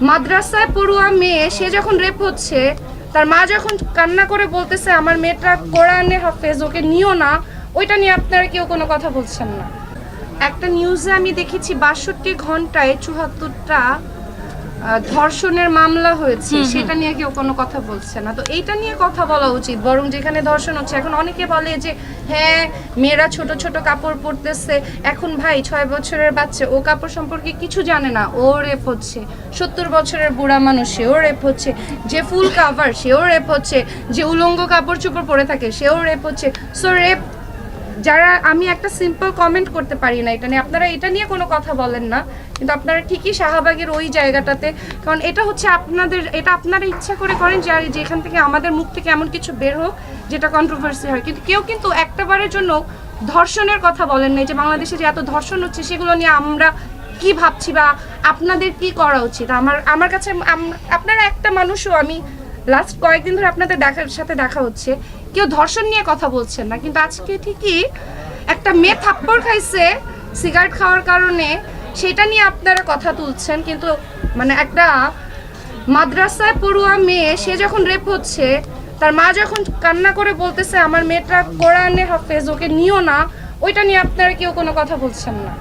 মাদ্রাসায় পড়ুয়া মেয়ে সে যখন রেপ হচ্ছে, তার মা যখন কান্না করে বলতেছে আমার মেয়েটা কোরআনের হাফেজ, ওকে নিও না, ওইটা নিয়ে আপনারা কেউ কোনো কথা বলছেন না। একটা নিউজে আমি দেখেছি ৬২ ঘন্টায় ৭৪টা ধর্ষণের মামলা হয়েছে, সেটা নিয়ে কেউ কোনো কথা বলছে না। তো এইটা নিয়ে কথা বলা উচিত, বরং যেখানে ধর্ষণ হচ্ছে, এখন অনেকে বলে যে হ্যাঁ মেয়েরা ছোট ছোট কাপড় পরতেছে, এখন ভাই ৬ বছরের বাচ্চা ও কাপড় সম্পর্কে কিছু জানে না, ও রেপ হচ্ছে। ৭০ বছরের বুড়া মানুষ সেও রেপ হচ্ছে, যে ফুল কাভার সেও রেপ হচ্ছে, যে উলঙ্গ কাপড় চোপড় পরে থাকে সেও রেপ হচ্ছে। সো রেপ যারা, আমি একটা সিম্পল কমেন্ট করতে পারি না এটা নিয়ে, আপনারা এটা নিয়ে কোনো কথা বলেন না, কিন্তু আপনারা ঠিকই শাহবাগের ওই জায়গাটাতে, কারণ এটা হচ্ছে আপনাদের, এটা আপনারা ইচ্ছা করে করেন যে যেখান থেকে আমাদের মুখ থেকে এমন কিছু বের হোক যেটা কন্ট্রোভার্সি হয়, কিন্তু কেউ কিন্তু একটাবারের জন্য ধর্ষণের কথা বলেন না, যে বাংলাদেশে যে এত ধর্ষণ হচ্ছে সেগুলো নিয়ে আমরা কি ভাবছি বা আপনাদের কি করা উচিত। আমার কাছে আপনারা একটা মানুষও, আমি লাস্ট কয়েকদিন ধরে আপনাদের সাথে দেখা হচ্ছে, কেউ ধর্ষণ নিয়ে কথা বলছেন না, কিন্তু আজকে ঠিকই একটা মেয়ে থাপ্পড় খাইছে সিগারেট খাওয়ার কারণে, সেটা নিয়ে আপনারা কথা তুলছেন। কিন্তু মানে একটা মাদ্রাসায় পড়ুয়া মেয়ে সে যখন রেপ হচ্ছে, তার মা যখন কান্না করে বলতেছে আমার মেয়েটা কোরআনের হাফেজ, ওকে নিও না, ওইটা নিয়ে আপনারা কেউ কোনো কথা বলছেন না।